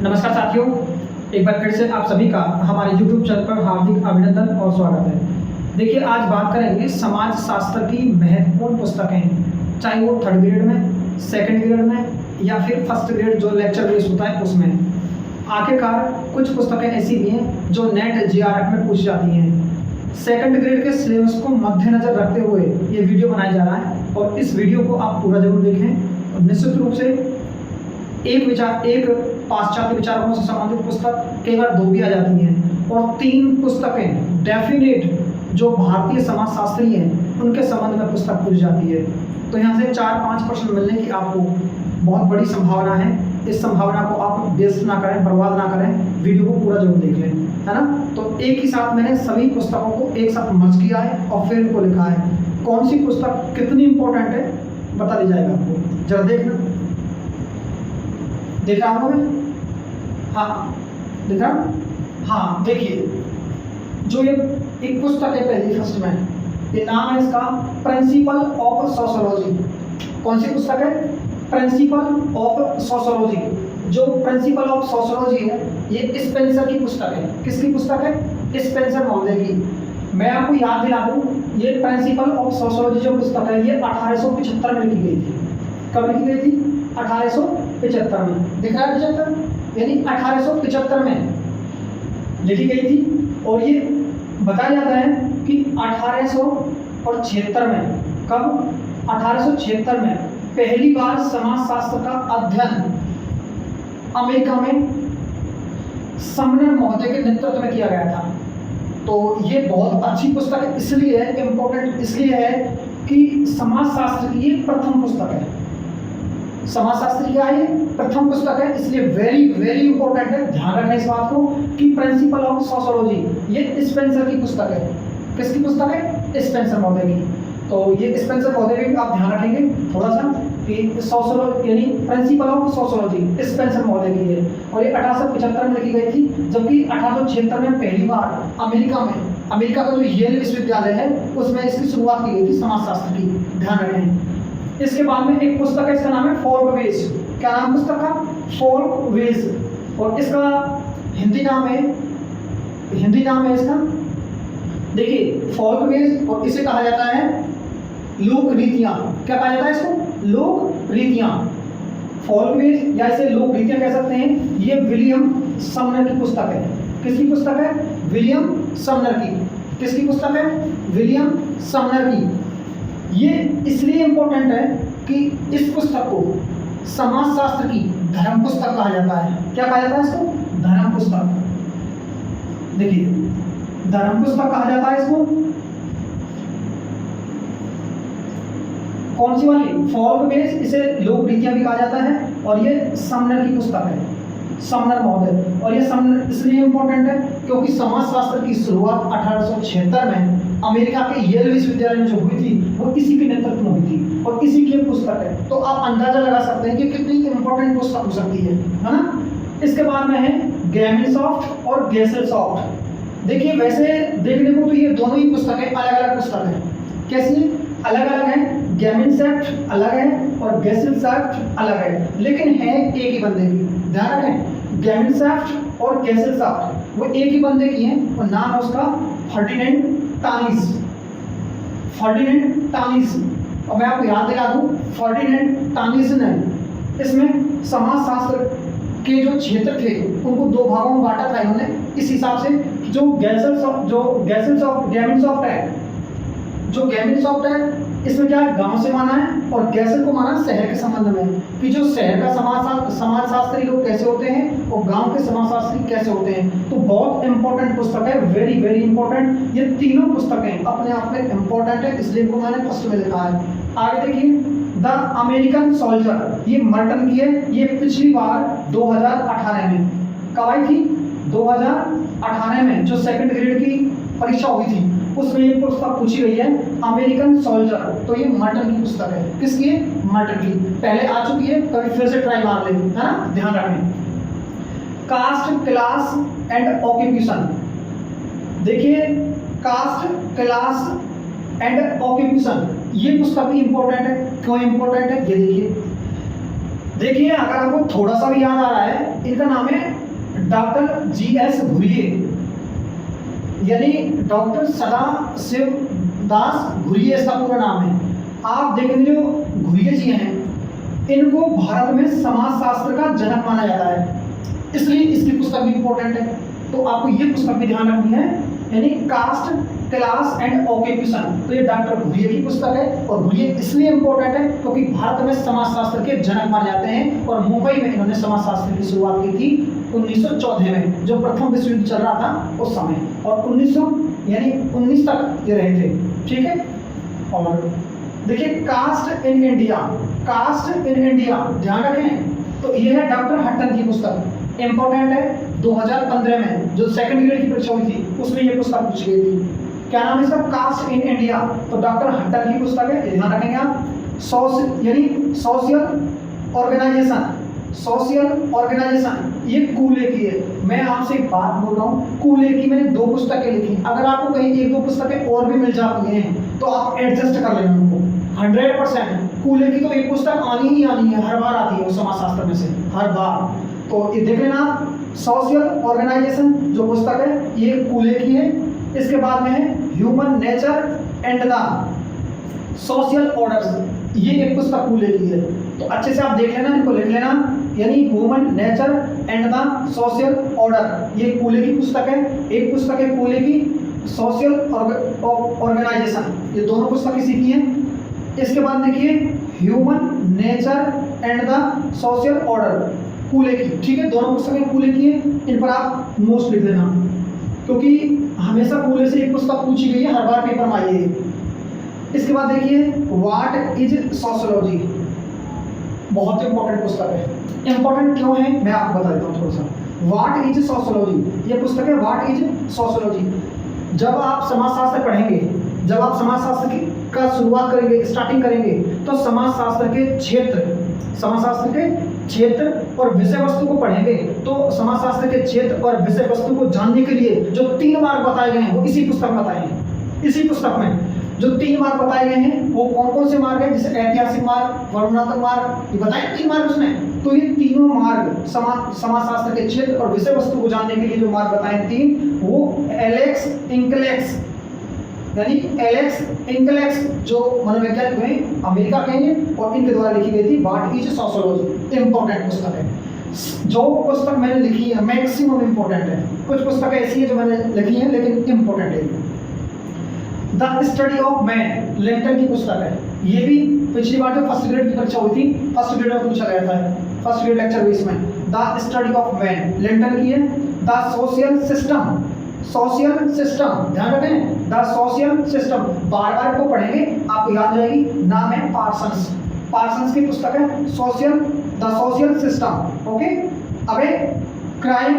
नमस्कार साथियों, एक बार फिर से आप सभी का हमारे YouTube चैनल पर हार्दिक अभिनंदन और स्वागत है। देखिए, आज बात करेंगे समाज शास्त्र की महत्वपूर्ण पुस्तकें, चाहे वो 3rd ग्रेड में, 2nd ग्रेड में या फिर 1st ग्रेड जो लेक्चर बेस होता है उसमें। आखिरकार कुछ पुस्तकें ऐसी भी हैं जो नेट JRF में पूछी जाती हैं। 2nd ग्रेड के सिलेबस को मद्देनजर रखते हुए ये वीडियो बनाया जा रहा है और इस वीडियो को आप पूरा जरूर देखें। और निश्चित रूप से एक पाश्चात्य विचारकों से संबंधित पुस्तक कई बार 2 भी आ जाती हैं और 3 पुस्तकें डेफिनेट जो भारतीय समाजशास्त्री हैं उनके संबंध में पुस्तक पूछ जाती है। तो यहाँ से 4-5 प्रश्न मिलने की आपको बहुत बड़ी संभावना है। इस संभावना को आप वेस्ट ना करें, बर्बाद ना करें, वीडियो को पूरा जरूर देख लें, है ना। तो एक ही साथ मैंने सभी पुस्तकों को एक साथ मर्ज किया है और फिर इनको लिखा है। कौन सी पुस्तक कितनी इंपॉर्टेंट है बता दी जाएगा आपको, जरा देखना। देख रहा हूँ मैं? हाँ, देख रहा हूँ। हाँ, देखिए, जो ये एक पुस्तक है पहली फर्स्ट में, ये नाम है इसका प्रिंसिपल ऑफ सोशियोलॉजी। कौन सी पुस्तक है? Principle of sociology. जो प्रिंसिपल ऑफ सोशियोलॉजी है ये स्पेंसर की पुस्तक है। किसकी पुस्तक है? स्पेंसर महोदय की। मैं आपको याद दिला दूँ, ये प्रिंसिपल ऑफ सोशियोलॉजी जो पुस्तक है ये 1875 में लिखी गई थी। कब लिखी गई थी? 1875 में। दिख रहा है 75, यानी 1875 में लिखी गई थी। और ये बताया जाता है कि 1876 में, कब? 1876 में पहली बार समाजशास्त्र का अध्ययन अमेरिका में समनर महोदय के नेतृत्व में किया गया था। तो ये बहुत अच्छी पुस्तक है, इसलिए है इम्पोर्टेंट, इसलिए है कि समाजशास्त्र की ये प्रथम पुस्तक है। समाजशास्त्र क्या है? प्रथम पुस्तक है, इसलिए वेरी वेरी इंपॉर्टेंट है। ध्यान रखें इस बात को कि प्रिंसिपल ऑफ सोशियोलॉजी ये स्पेंसर की पुस्तक है। किसकी पुस्तक है? स्पेंसर महोदय की। तो ये स्पेंसर महोदय की आप ध्यान रखेंगे थोड़ा सा कि सोशियोलॉजी यानी प्रिंसिपल ऑफ सोशियोलॉजी स्पेंसर महोदय की है। और ये 1875 में लिखी गई थी, जबकि 1876 में पहली बार अमेरिका का जो येल विश्वविद्यालय है उसमें इसकी शुरुआत की गई थी समाजशास्त्र की। ध्यान रखें। इसके बाद में एक पुस्तक है, इसका नाम है फोल्कवेज। क्या नाम पुस्तक का? फोल्कवेज। और इसका हिंदी नाम है इसका, देखिए, फोल्कवेज। और इसे कहा जाता है लोक रीतियां। क्या कहा जाता है इसको? लोक रीतियां। फोल्कवेज या इसे लोक रीतियां कह सकते हैं। ये विलियम समनर की पुस्तक है। किसकी पुस्तक है? विलियम समनर की। किसकी पुस्तक है? विलियम समनर की। ये इसलिए इंपॉर्टेंट है कि इस पुस्तक को समाजशास्त्र की धर्म पुस्तक कहा जाता है। क्या कहा जाता है इसको? धर्म पुस्तक। देखिए, धर्म पुस्तक कहा जाता है इसको। कौन सी वाली? फोल्कवेज। इसे लोक रीतियां भी कहा जाता है। और ये समनर की पुस्तक है, समनर महोदय। और ये समनर इसलिए इंपॉर्टेंट है क्योंकि समाजशास्त्र की शुरुआत 1876 में अमेरिका के येल विश्वविद्यालय में जो हुई थी वो इसी के नेतृत्व में हुई थी और इसी की पुस्तक है। तो आप अंदाजा लगा सकते हैं कि कितनी इंपॉर्टेंट पुस्तक हो सकती है ना। इसके बाद में है गेमिनसॉफ्ट और गेसेलसॉफ्ट। देखिए, वैसे देखने को तो ये दोनों ही पुस्तकें अलग अलग पुस्तक हैं। कैसी? अलग अलग है। गेमिनसॉफ्ट अलग है और गेसेलसॉफ्ट अलग है, लेकिन है एक ही बंदे की। ध्यान रखें, गेमिनसॉफ्ट और गेसेलसॉफ्ट वो एक ही बंदे की हैं और नाम है उसका फर्डिनेंड टानिस। और मैं आपको याद दिला दूं, फर्डिनेंड टानिस ने इसमें समाजशास्त्र के जो क्षेत्र थे उनको 2 भागों में बांटा था इन्होंने। इस हिसाब से जो गेमिनसॉफ्ट है इसमें क्या है? गांव से माना है और गैसल को माना शहर के संबंध में, कि जो शहर का समाजशास्त्री लोग कैसे होते हैं और गांव के समाजशास्त्री कैसे होते हैं। तो बहुत इंपॉर्टेंट पुस्तक है, वेरी वेरी इंपॉर्टेंट। ये तीनों पुस्तकें अपने आप में इंपॉर्टेंट है, इसलिए इनको मैंने फर्स्ट में लिखा है। आगे देखिए, द अमेरिकन सोल्जर, ये मर्टन की है। ये पिछली बार 2018 में कब आई थी? 2018 में जो 2nd ग्रेड की परीक्षा हुई थी उसमें ये पुस्तक पूछी गई है, अमेरिकन सोल्जर। तो ये मर्टन की पुस्तक है। किसकी है? मर्टन की। पहले आ चुकी है, कभी फिर से ट्राई मार लेंगे, है ना। ध्यान रखें। Caste, class and occupation. देखिए, कास्ट, क्लास एंड ऑक्यूपेशन ये पुस्तक भी इंपॉर्टेंट है। क्यों इंपॉर्टेंट है? ये देखिए, देखिए अगर आपको थोड़ा सा भी याद आ रहा है, इनका नाम है डॉक्टर जीएस घुरिये, यानी डॉक्टर सदाशिव दास घुरिये इसका पूरा नाम है। आप देखेंगे जो घुरिये जी हैं, इनको भारत में समाज शास्त्र का जनक माना जाता है, इसलिए इसकी पुस्तक भी इंपॉर्टेंट है। तो आपको ये पुस्तक भी ध्यान रखनी है, यानी कास्ट क्लास एंड ऑक्यूपेशन। तो ये डॉक्टर घुरिये की पुस्तक है, और घुरिये इसलिए इंपॉर्टेंट है क्योंकि भारत में समाज शास्त्र के जनक माने जाते हैं, और मुंबई में इन्होंने समाज शास्त्र की शुरुआत की थी 1914 में, जो प्रथम विश्व युद्ध चल रहा था उस समय, और 1919 तक ये रहे थे। ठीक है, और देखिए caste in India, caste in India ध्यान रखें, तो ये है डॉक्टर हट्टन की पुस्तक, इंपॉर्टेंट है। 2015 में जो सेकंड ग्रेड की परीक्षा हुई थी उसमें ये पुस्तक पूछी गई थी। क्या नाम है इसका? Caste in India. तो डॉक्टर हट्टन की पुस्तक है, ध्यान रखेंगे आप। यानी सोशल ऑर्गेनाइजेशन, सोशल ऑर्गेनाइजेशन, ये कूले की है। मैं आपसे एक बात बोल रहा हूँ, कूले की मैंने 2 पुस्तकें लिखी, अगर आपको कहीं 1-2 पुस्तकें और भी मिल जाती हैं तो आप एडजस्ट कर लेना उनको। 100% कूले की तो एक पुस्तक आनी ही आनी है, हर बार आती है वो समाज शास्त्र में से, हर बार। तो ये देख लेना, सोशल ऑर्गेनाइजेशन जो पुस्तक है ये कूले की है। इसके बाद में है human nature and the social orders, ये एक पुस्तक कूले की है। तो अच्छे से आप देख लेना, इनको लिख लेना, यानी human nature and the social order, ये कूले की पुस्तक है। एक पुस्तक है कूले की सोशल ऑर्गेनाइजेशन, ये दोनों पुस्तक इसी की हैं। इसके बाद देखिए human nature and the social order, Cooley की। ठीक है, दोनों पुस्तकें कूले की हैं, इन पर आप नोट्स लिख देना, क्योंकि हमेशा कूले से एक पुस्तक पूछी गई है, हर बार पेपर में आई है। इसके बाद देखिए व्हाट इज सोशियोलॉजी, बहुत इंपॉर्टेंट पुस्तक है। इंपॉर्टेंट क्यों है मैं आपको बता देता हूँ थोड़ा सा। व्हाट इज सोशियोलॉजी, ये पुस्तक है व्हाट इज सोशियोलॉजी। जब आप समाजशास्त्र पढ़ेंगे, जब आप समाजशास्त्र की का शुरुआत करेंगे, स्टार्टिंग करेंगे, तो समाजशास्त्र के क्षेत्र, समाजशास्त्र के क्षेत्र और विषय वस्तु को पढ़ेंगे, तो समाजशास्त्र के क्षेत्र और विषय वस्तु को जानने के लिए जो 3 मार्ग बताए गए हैं वो इसी पुस्तक में बताए हैं। इसी पुस्तक में जो 3 मार्ग बताए गए हैं वो कौन कौन से मार्ग हैं, जैसे ऐतिहासिक मार्ग, वर्णनात्मक मार्ग, ये बताए 3 मार्ग उसमें। तो ये तीनों मार्ग समाजशास्त्र के क्षेत्र और विषय वस्तु को जानने के लिए जो मार्ग बताए 3, वो एलेक्स इंकलेक्स, यानी एलेक्स इंकलेक्स जो मनोवैज्ञानिक हैं अमेरिका के हैं, और इनके द्वारा लिखी गई थी व्हाट इज सोशियोलॉजी। इंपॉर्टेंट पुस्तक है। जो पुस्तक मैंने लिखी है मैक्सिमम इंपॉर्टेंट है, कुछ पुस्तकें ऐसी है जो मैंने लिखी है लेकिन इंपॉर्टेंट है। The study of man, Lenten की पुस्तक है, ये भी पिछली बार जो फर्स्ट ग्रेड की परीक्षा हुई थी, फर्स्ट ग्रेड में पूछा गया था, फर्स्ट ग्रेड लेक्चर 20 में। The study of man Lenten की है। The social system, social system ध्यान रखें, द सोशल सिस्टम बार बार को पढ़ेंगे आपको याद जाएगी, नाम है पार्सन्स, पार्सन्स की पुस्तक है social, the social system. Okay, अब क्राइम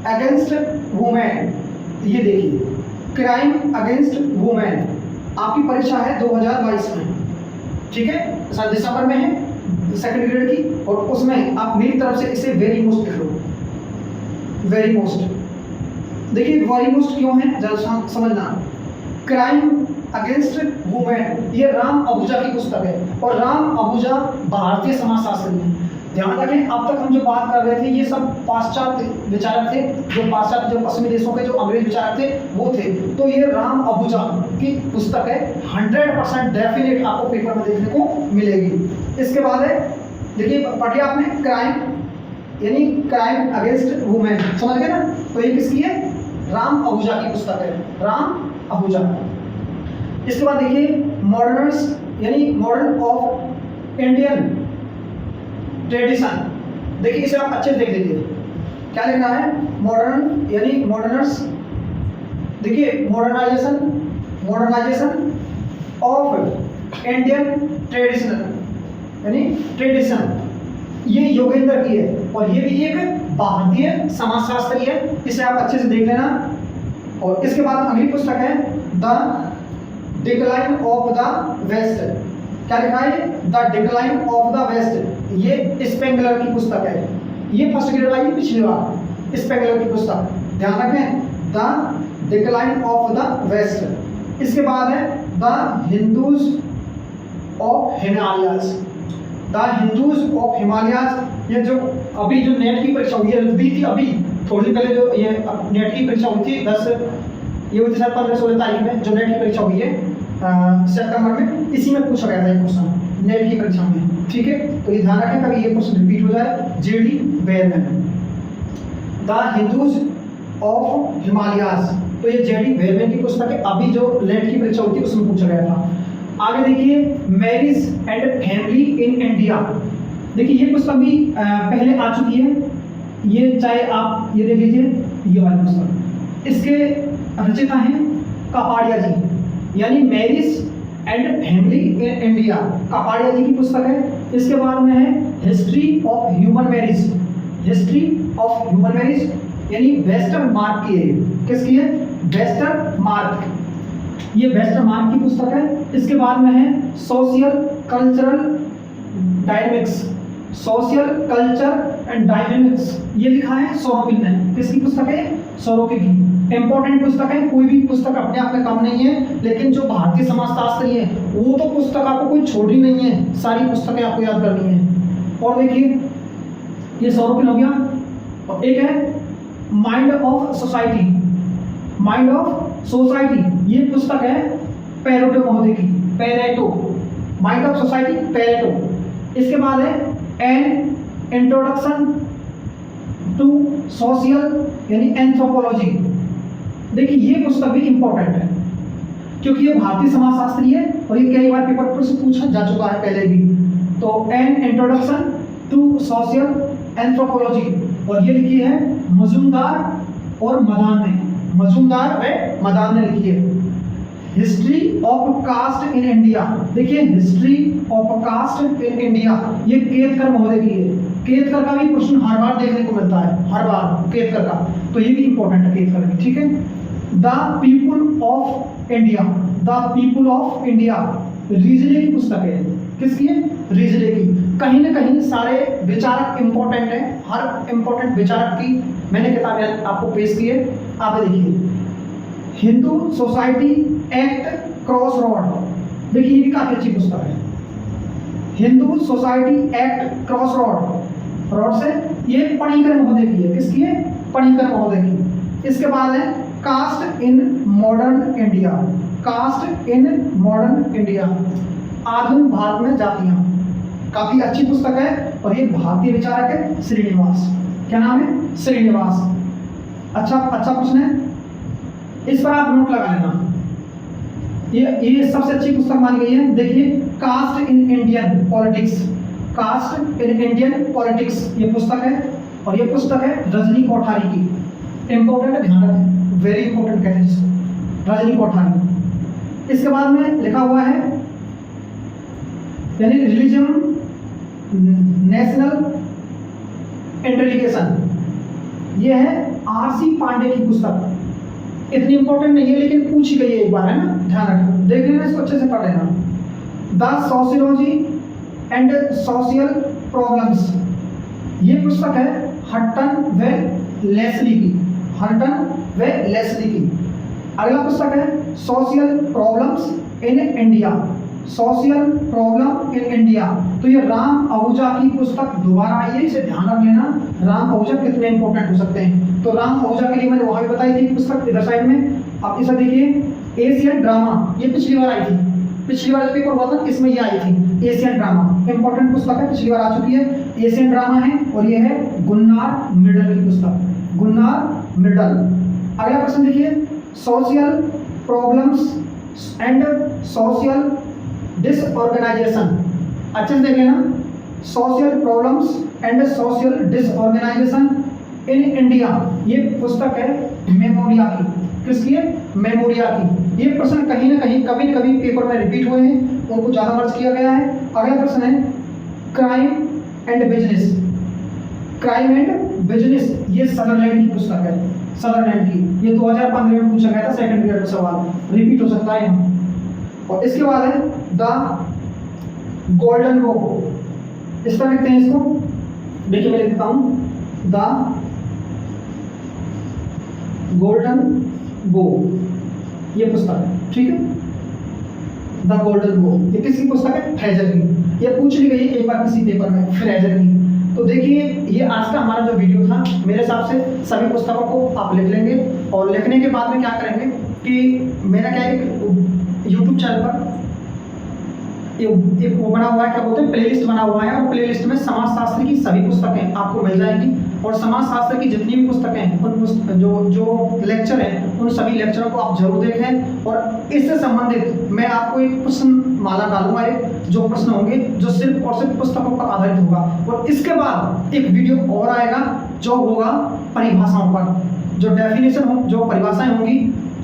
अगेंस्ट वुमेन, ये देखिए क्राइम अगेंस्ट वुमेन आपकी परीक्षा है 2022 में, ठीक है, शायद दिसंबर में है, सेकंड ग्रेड की, और उसमें आप मेरी तरफ से इसे वेरी मोस्ट लिख लो, वेरी मोस्ट। देखिए वेरी मोस्ट क्यों है जरा समझना। क्राइम अगेंस्ट वुमेन ये राम आहूजा की पुस्तक है, और राम आहूजा भारतीय समाजशास्त्री हैं। ध्यान रखें, अब तक हम जो बात कर रहे थे ये सब पाश्चात्य विचारक थे, जो पाश्चात्य जो पश्चिमी देशों के जो अंग्रेज विचारक थे वो थे। तो ये राम आहूजा की पुस्तक है, 100% डेफिनेट आपको पेपर में देखने को मिलेगी। इसके बाद है देखिए पढ़िए आपने क्राइम, यानी क्राइम अगेंस्ट वुमेन, समझ गए ना। तो ये किसकी है? राम आहूजा की पुस्तक है, राम आहूजा। इसके बाद देखिए मॉडर्नर्स, यानी मॉडर्न ऑफ इंडियन ट्रेडिशन, देखिए इसे आप अच्छे से देख लीजिए क्या लिखना है, मॉडर्न यानी मॉडर्नर्स। देखिए modernisation, modernisation of Indian traditional, यानी ट्रेडिशन, ये योगेंद्र की है, और ये भी एक भारतीय समाजशास्त्री है, इसे आप अच्छे से देख लेना। और इसके बाद अगली पुस्तक है the decline of the West, क्या लिखा है? The decline of the West, ये स्पेंगलर की पुस्तक है, ये फर्स्ट ग्रेड आई पिछली बार, स्पेंगलर की पुस्तक, ध्यान रखें, the decline of the West. इसके बाद है the Hindus of Himalayas, the Hindus of Himalayas, ये जो अभी जो नेट की परीक्षा हुई है, हुई थी अभी थोड़ी पहले, जो ये नेट की परीक्षा हुई थी 10 ये हुई थी शायद 15-16 तारीख में, जो नेट की परीक्षा हुई है सितंबर में, इसी में पूछा गया था ये क्वेश्चन नेट की परीक्षा में, ठीक है। तो ये ध्यान रखें कभी ये क्वेश्चन रिपीट हो जाए। JD Berreman, the Hindus of Himalayas, तो ये जेडी वेयरमैन की पुस्तक है, अभी जो नेट की परीक्षा हुई थी उसमें पूछा गया था। आगे देखिए, marriage and family in India, देखिए ये पुस्तक भी पहले आ चुकी है, ये चाहे आप ये देख लीजिए, ये वाली पुस्तक, इसके रचयिता हैं कापाड़िया जी, यानी marriage and family in India, Kapadia ji की पुस्तक है। इसके बाद में है history of human marriage, history of human marriage, यानी वेस्टर्न मार्क की है, किसकी है? वेस्टर्न मार्क, ये वेस्टर्न मार्क की पुस्तक है। इसके बाद में है social cultural dynamics, social culture and dynamics, ये लिखा है सोरोकिन ने, किसकी पुस्तक है? सोरोकिन की। इंपॉर्टेंट पुस्तक है, कोई भी पुस्तक अपने आप में कम नहीं है, लेकिन जो भारतीय समाजशास्त्री है वो तो पुस्तक आपको कोई छोड़ी नहीं है, सारी पुस्तकें आपको याद करनी है। और देखिए ये सोरोकिन हो गया, और एक है mind of society, mind of society, ये पुस्तक है पेरेटो महोदय की, Pareto, mind of society Pareto. इसके बाद है एन इंट्रोडक्शन टू सोशियल यानी एंथ्रोपोलॉजी, देखिए ये पुस्तक भी इंपॉर्टेंट है क्योंकि ये भारतीय समाजशास्त्री है और ये कई बार पेपर पर से पूछा जा चुका है पहले भी। तो an introduction to social anthropology, और ये लिखी है मजूमदार और मदान ने, मजूमदार व मदान ने लिखी है। History of caste in India, देखिए history of caste in India, ये केतकर महोदय की है। केतकर का भी क्वेश्चन हर बार देखने को मिलता है, हर बार केतकर का, तो ये भी इंपॉर्टेंट है केतकर की, ठीक है। The people of India, the people of India, Risley की पुस्तक है, किसकी है? रीजले की। कहीं ना कहीं सारे विचारक इंपॉर्टेंट है, हर इंपॉर्टेंट विचारक की मैंने किताबें आपको पेश की है, आप देखिए। Hindu society act cross road, देखिए ये भी काफी अच्छी पुस्तक है। Hindu society act cross road, road से, ये पणिकर महोदय की है, किसकी है? पणिकर महोदय की। इसके बाद है caste in modern India, caste in modern India, आधुनिक भारत में जातियां, काफी अच्छी पुस्तक है और ये भारतीय विचारक है श्रीनिवास, क्या नाम है? श्रीनिवास। अच्छा प्रश्न है, इस पर आप नोट लगा लेना, ये सबसे अच्छी पुस्तक मानी गई है। देखिए caste in Indian politics, caste in Indian politics, ये पुस्तक है और ये पुस्तक है रजनी कोठारी की, इंपॉर्टेंट है, ध्यान रखें, वेरी इंपॉर्टेंट कहते हैं जिसको, रजनी कोठारी। इसके बाद में लिखा हुआ है यानी रिलीजन नेशनल इंटेलिगेशन, ये है आरसी पांडे की पुस्तक, इतनी इंपॉर्टेंट नहीं है लेकिन पूछी गई है एक बार, है ना, ध्यान रखना, देख लेना इसको अच्छे से पढ़ लेना। The sociology and social problems, ये पुस्तक है हटन व लेस्ली की, हटन व लेस्ली की। अगला पुस्तक है social problems in India, social problem in India, तो ये राम आहूजा की पुस्तक दोबारा आई है, इसे ध्यान रख लेना, राम आहूजा कितने इंपॉर्टेंट हो सकते हैं। तो राम आहूजा के लिए मैंने वहां भी बताई थी पुस्तक इधर साइड में, आप इसे देखिए एशियन ड्रामा, ये पिछली बार आई थी, पिछली बार पेपर हुआ था इसमें ये आई थी, एशियन ड्रामा, इंपॉर्टेंट पुस्तक है, पिछली बार आ चुकी है, एशियन ड्रामा है और ये है गुन्नार मिडल की पुस्तक, गुन्नार मिडल। अगला प्रश्न देखिए, social problems and social disorganisation, अच्छे से देख लेना, social problems and social disorganisation in India, ये पुस्तक है मेमोरिया की, किसकी है? मेमोरिया की। ये प्रश्न कहीं ना कहीं कभी कभी पेपर में रिपीट हुए हैं, उनको ज़्यादा मर्ज किया गया है। अगला प्रश्न है crime and business, crime and business, ये सदरलैंड की पुस्तक है, सदरलैंड की, ये 2015 में पूछा गया था, सेकंड पीरियड का सवाल, रिपीट हो सकता है यहाँ। और इसके बाद है द गोल्डन रो, इस तरह लिखते हैं इसको, देखिए मैं लिखता हूँ द गोल्डन बो, ये पुस्तक है, ठीक है, द गोल्डन बो, ये किसकी पुस्तक है? फैजल की। ये पूछ ली गई एक बार किसी पेपर में फ्रेजर की। तो देखिए ये आज का हमारा जो वीडियो था, मेरे हिसाब से सभी पुस्तकों को आप लिख लेंगे और लिखने के बाद में क्या करेंगे कि मेरा क्या है यूट्यूब चैनल पर एक वो बना हुआ है, क्या बोलते हैं, प्लेलिस्ट बना हुआ है, और प्लेलिस्ट में समाजशास्त्र की सभी पुस्तकें आपको मिल जाएंगी और समाजशास्त्र की जितनी भी पुस्तकें हैं उन जो लेक्चर हैं उन सभी लेक्चरों को आप जरूर देखें। और इससे संबंधित मैं आपको एक प्रश्न माला डालूंगा, एक जो प्रश्न होंगे जो सिर्फ और सिर्फ पुस्तकों पर आधारित होगा। और इसके बाद एक वीडियो और आएगा जो होगा परिभाषाओं पर, जो डेफिनेशन हो, जो परिभाषाएं होंगी,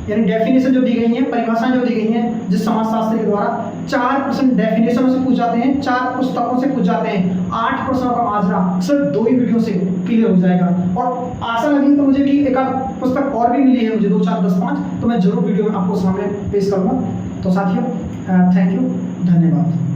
यानी डेफिनेशन जो दी गई हैं, परिभाषाएं जो दी गई हैं जिस समाजशास्त्र के द्वारा 4% डेफिनेशन से पूछ जाते हैं, 4 पुस्तकों से पूछ जाते हैं, 8 प्रश्नों का माजरा सिर्फ 2 ही वीडियो से क्लियर हो जाएगा। और आशा लगी तो मुझे कि एक आध पुस्तक और भी मिली है मुझे, 2, 4, 10, 5, तो मैं जरूर वीडियो में आपको सामने पेश करूँगा। तो साथियों थैंक यू, धन्यवाद।